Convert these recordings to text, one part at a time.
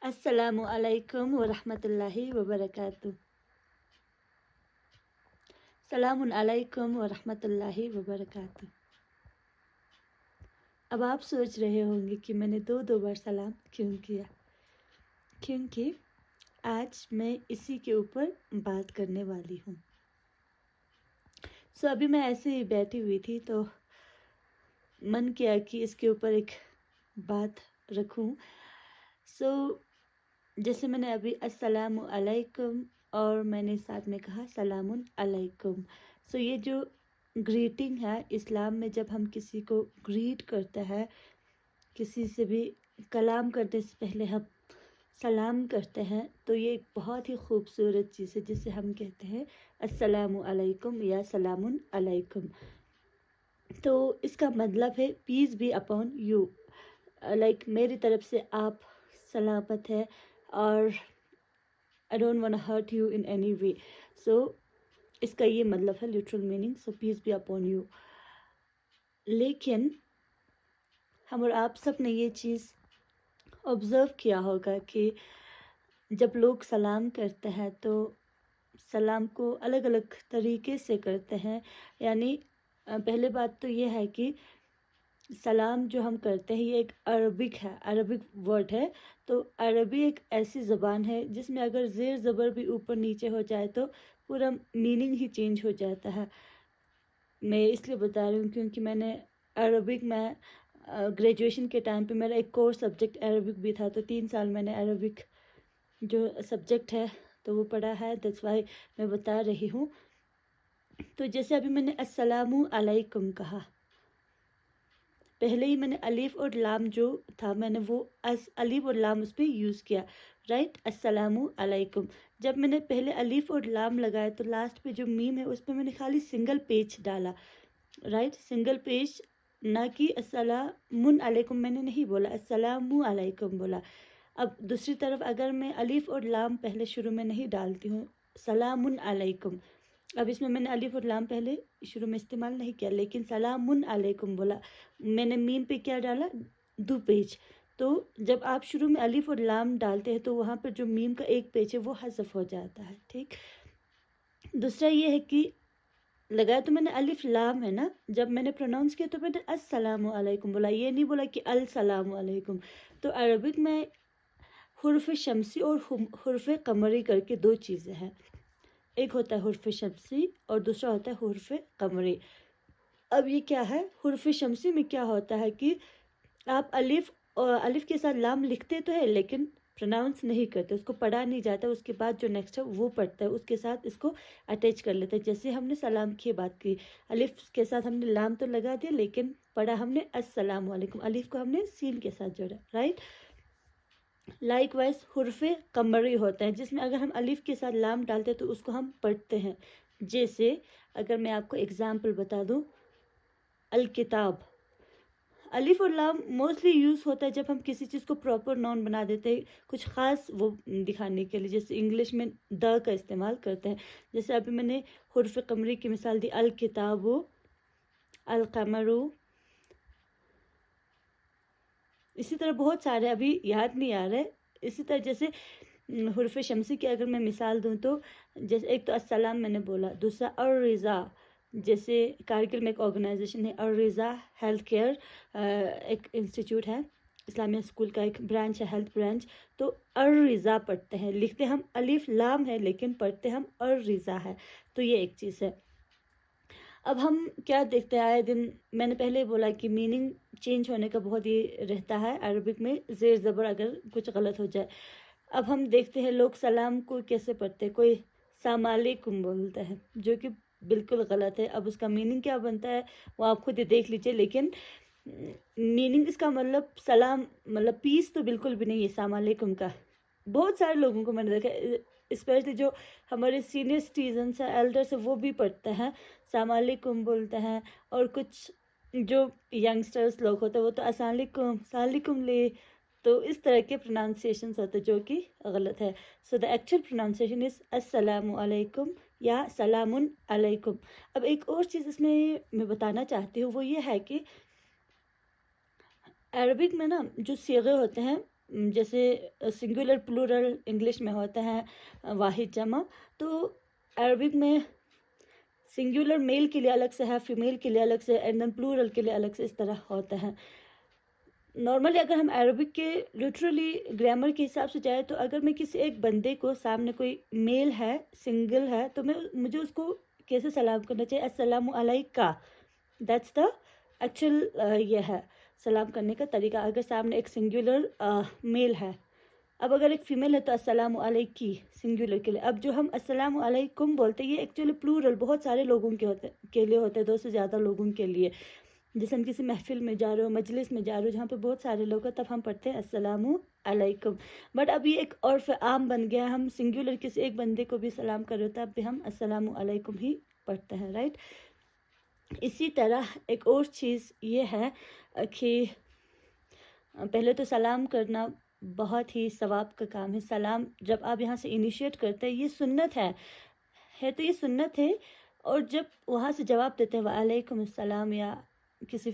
अस्सलामु अलैकुम वरहमतुल्लाहि वबरकातुह। सलामुन अलैकुम वरहमतुल्लाहि वबरकातुह। अब आप सोच रहे होंगे कि मैंने दो बार सलाम क्यों किया, क्योंकि आज मैं इसी के ऊपर बात करने वाली हूँ। अभी मैं ऐसे ही बैठी हुई थी तो मन किया कि इसके ऊपर एक बात रखूँ। जैसे मैंने अभी अस्सलामु अलैकुम और मैंने साथ में कहा सलामुन अलैकुम। ये जो ग्रीटिंग है, इस्लाम में जब हम किसी को ग्रीट करते हैं, किसी से भी कलाम करने से पहले हम सलाम करते हैं, तो ये एक बहुत ही खूबसूरत चीज़ है जिसे हम कहते हैं अस्सलामु अलैकुम या सलामुन अलैकुम। तो इसका मतलब है peace be upon you, like मेरी तरफ से आप सलामत है और I don't want to hurt you in any way. इसका ये मतलब है literal meaning, peace be upon you. लेकिन हम और आप सब ने ये चीज़ ऑब्ज़र्व किया होगा कि जब लोग सलाम करते हैं तो सलाम को अलग अलग तरीके से करते हैं। यानी पहले बात तो ये है कि सलाम जो हम करते हैं ये एक अरबिक वर्ड है। तो अरबी एक ऐसी ज़बान है जिसमें अगर ज़ेर ज़बर भी ऊपर नीचे हो जाए तो पूरा मीनिंग ही चेंज हो जाता है। मैं इसलिए बता रही हूँ क्योंकि मैंने अरबिक में ग्रेजुएशन के टाइम पे मेरा एक कोर्स सब्जेक्ट अरबिक भी था, तो 3 साल मैंने अरबिक जो सब्जेक्ट है तो वो पढ़ा है, दैट्स वाई मैं बता रही हूँ। तो जैसे अभी मैंने अस्सलामु अलैकुम कहा, पहले ही मैंने अलीफ और लाम जो था मैंने वो अलीफ और लाम उस पर यूज़ किया, राइट, अस्सलामु अलैकुम। जब मैंने पहले अलीफ और लाम लगाया तो लास्ट पे जो मीम है उस पर मैंने खाली सिंगल पेज डाला, राइट, सिंगल पेज, ना कि अस्सलामुन अलैकुम मैंने नहीं बोला, अस्सलामु अलैकुम बोला। अब दूसरी तरफ अगर मैं अलीफ और लाम पहले शुरू में नहीं डालती हूँ, सलामुन अलैकुम, अब इसमें मैंने अलीफ और लाम पहले शुरू में इस्तेमाल नहीं किया लेकिन सलामुन अलैकुम बोला, मैंने मीम पे क्या डाला, 2 पेज। तो जब आप शुरू में अलीफ और लाम डालते हैं तो वहाँ पर जो मीम का 1 पेज है वो हज़फ हो जाता है, ठीक। दूसरा ये है कि लगाया तो मैंने अलिफ लाम है ना, जब मैंने प्रोनाउंस किया तो मैंने अस्सलामु अलैकुम बोला, ये नहीं बोला कि अल सलामु अलैकुम। तो अरबिक में हुर्फ शमसी और हुर्फ कमरी करके 2 चीज़ें हैं, एक होता है हुर्फ शमसी और दूसरा होता है हुर्फ कमरी। अब ये क्या है, हुर्फ शमसी में क्या होता है कि आप अलिफ के साथ लाम लिखते तो है लेकिन प्रोनाउंस नहीं करते, उसको पढ़ा नहीं जाता, उसके बाद जो नेक्स्ट है वो पढ़ता है, उसके साथ इसको अटैच कर लेते हैं। जैसे हमने सलाम की बात की, अलिफ के साथ हमने लाम तो लगा दिया लेकिन पढ़ा हमने अस्सलामु अलैकुम, अलिफ को हमने सीन के साथ जोड़ा, राइट। लाइक वाइज हुर्फ कमरी होता है जिसमें अगर हम अलिफ के साथ लाम डालते हैं तो उसको हम पढ़ते हैं। जैसे अगर मैं आपको एग्जाम्पल बता दूं, अल किताब, अलिफ और लाम मोस्टली यूज़ होता है जब हम किसी चीज़ को प्रॉपर नाउन बना देते हैं, कुछ ख़ास वो दिखाने के लिए, जैसे इंग्लिश में द का इस्तेमाल करते हैं। जैसे अभी मैंने हुर्फ कमरी की मिसाल दी, अल किताबु, अल कमरू, इसी तरह बहुत सारे अभी याद नहीं आ रहे। इसी तरह जैसे हुर्फ शमसी की अगर मैं मिसाल दूँ तो जैसे एक तो अस्सलाम मैंने बोला, दूसरा और रिज़ा, जैसे कारगिल में एक ऑर्गेनाइजेशन है और रिज़ा हेल्थ केयर, एक इंस्टीट्यूट है, इस्लामिया स्कूल का एक ब्रांच है, हेल्थ ब्रांच। तो और रिज़ा पढ़ते हैं, लिखते हम अलिफ लाम है लेकिन पढ़ते हम और रिज़ा है। तो ये एक चीज़ है। अब हम क्या देखते हैं आए दिन, मैंने पहले बोला कि मीनिंग चेंज होने का बहुत ही रहता है अरबिक में, ज़ेर ज़बर अगर कुछ गलत हो जाए। अब हम देखते हैं लोग सलाम को कैसे पढ़ते हैं, कोई सलामकुम बोलता है जो कि बिल्कुल गलत है। अब उसका मीनिंग क्या बनता है वो आप खुद ही देख लीजिए, लेकिन मीनिंग इसका मतलब सलाम मतलब पीस तो बिल्कुल भी नहीं है सलामकुम का। बहुत सारे लोगों को मैंने देखा, स्पेशली जो हमारे सीनियर सिटीजन्स हैं, एल्डर्स हैं, वो भी पढ़ते हैं सलामकुम बोलते हैं। और कुछ जो यंगस्टर्स लोग होते हैं वो तो अस्सलामुअलैकुम सलामुअलैकुम ले, तो इस तरह के प्रोनाउंसिएशन होते हैं जो कि गलत है। So the actual pronunciation is अस्सलामु अलैकुम या सलामुन अलैकुम। अब एक और चीज़ इसमें मैं बताना चाहती हूँ वो ये है कि अरबिक में ना जो सीगे होते हैं جیسے سنگولر پلورل انگلش میں ہوتا ہے واحد جمع، تو عربک میں سنگولر میل کے لیے الگ سے ہے، فیمیل کے لیے الگ سے، اینڈ دین پلورل کے لیے الگ سے، اس طرح ہوتا ہے. نارملی اگر ہم عربک کے لٹرلی گرامر کے حساب سے جائیں تو اگر میں کسی ایک بندے کو سامنے کوئی میل ہے، سنگل ہے، تو مجھے اس کو کیسے سلام کرنا چاہیے؟ السلام علیکہ. دیٹس دا ایکچوئل یہ ہے سلام کرنے کا طریقہ اگر سامنے ایک سنگولر میل ہے. اب اگر ایک فیمیل ہے تو السلام علیکی سنگولر کے لیے. اب جو ہم السلام علیکم بولتے ہیں یہ ایکچولی پلورل بہت سارے لوگوں کے لیے ہوتے ہیں، 2 سے زیادہ لوگوں کے لیے. جیسے ہم کسی محفل میں جا رہے ہو، مجلس میں جا رہے ہو جہاں پہ بہت سارے لوگ ہیں، تب ہم پڑھتے ہیں السلام علیکم. بٹ اب یہ ایک عرف عام بن گیا ہے، ہم سنگولر کسی ایک بندے کو بھی سلام کر رہے ہوتے ہیں اب بھی ہم السلام علیکم ہی پڑھتے ہیں، رائٹ. اسی طرح ایک اور چیز یہ ہے کہ پہلے تو سلام کرنا بہت ہی ثواب کا کام ہے. سلام جب آپ یہاں سے انیشیٹ کرتے ہیں یہ سنت ہے تو یہ سنت ہے. اور جب وہاں سے جواب دیتے ہیں وعلیکم السلام، یا کسی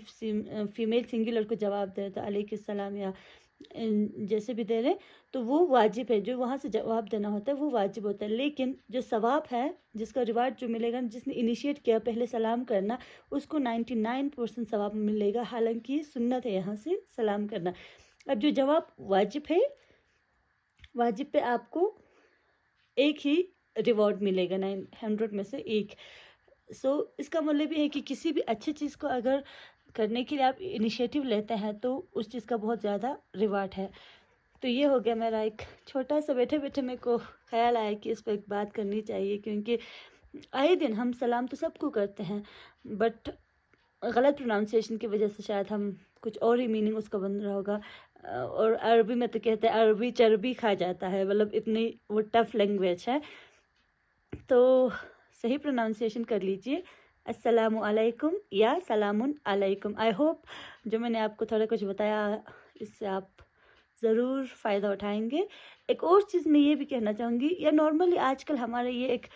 فیمیل سنگولر کو جواب دے تو علیکم السلام یا جیسے بھی دے رہے، تو وہ واجب ہے. جو وہاں سے جواب دینا ہوتا ہے وہ واجب ہوتا ہے. لیکن جو ثواب ہے، جس کا ریوارڈ جو ملے گا، جس نے انیشیٹ کیا پہلے سلام کرنا، اس کو 99% ثواب ملے گا، حالانکہ یہ سنت ہے یہاں سے سلام کرنا. اب جو جواب واجب ہے، واجب پہ آپ کو ایک ہی ریوارڈ ملے گا، 900 میں سے ایک. سو اس کا مطلب یہ ہے کہ کسی بھی اچھی چیز کو اگر کرنے کے لیے آپ انیشیٹو لیتے ہیں تو اس چیز کا بہت زیادہ ریوارڈ ہے. تو یہ ہو گیا میرا ایک چھوٹا سا، بیٹھے بیٹھے میرے کو خیال آیا کہ اس پہ ایک بات کرنی چاہیے، کیونکہ آئے دن ہم سلام تو سب کو کرتے ہیں، بٹ غلط پروننسیشن کی وجہ سے شاید ہم کچھ اور ہی میننگ اس کا بن رہا ہوگا. اور عربی میں تو کہتے ہیں عربی چربی کھا جاتا ہے، مطلب اتنی وہ ٹف لینگویج ہے. تو صحیح پروننسیشن کر لیجئے، السلام علیکم یا سلام علیکم. آئی ہوپ جو میں نے آپ کو تھوڑا کچھ بتایا اس سے آپ ضرور فائدہ اٹھائیں گے. ایک اور چیز میں یہ بھی کہنا چاہوں گی، یا نارملی آج کل ہمارے یہ ایک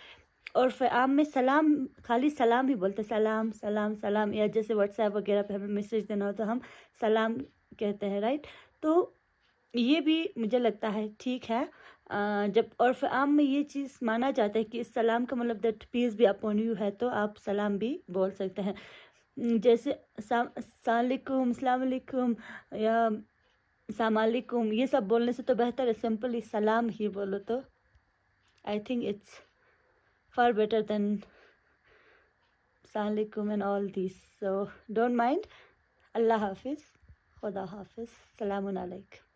عرف عام میں سلام، خالی سلام ہی بولتے، سلام سلام سلام، یا جیسے واٹس ایپ وغیرہ پہ ہمیں میسیج دینا ہو تو ہم سلام کہتے ہیں، رائٹ. تو یہ بھی مجھے لگتا ہے ٹھیک ہے. جب عرف عام میں یہ چیز مانا جاتا ہے کہ اس سلام کا مطلب دیٹ پیس بھی اپون یو ہے، تو آپ سلام بھی بول سکتے ہیں. جیسے السلام علیکم، السلام علیکم یا السلام علیکم، یہ سب بولنے سے تو بہتر ہے سمپلی سلام ہی بولو. تو I think it's far better than السلام علیکم and all these. So don't mind. اللہ حافظ، خدا حافظ، سلام علیکم.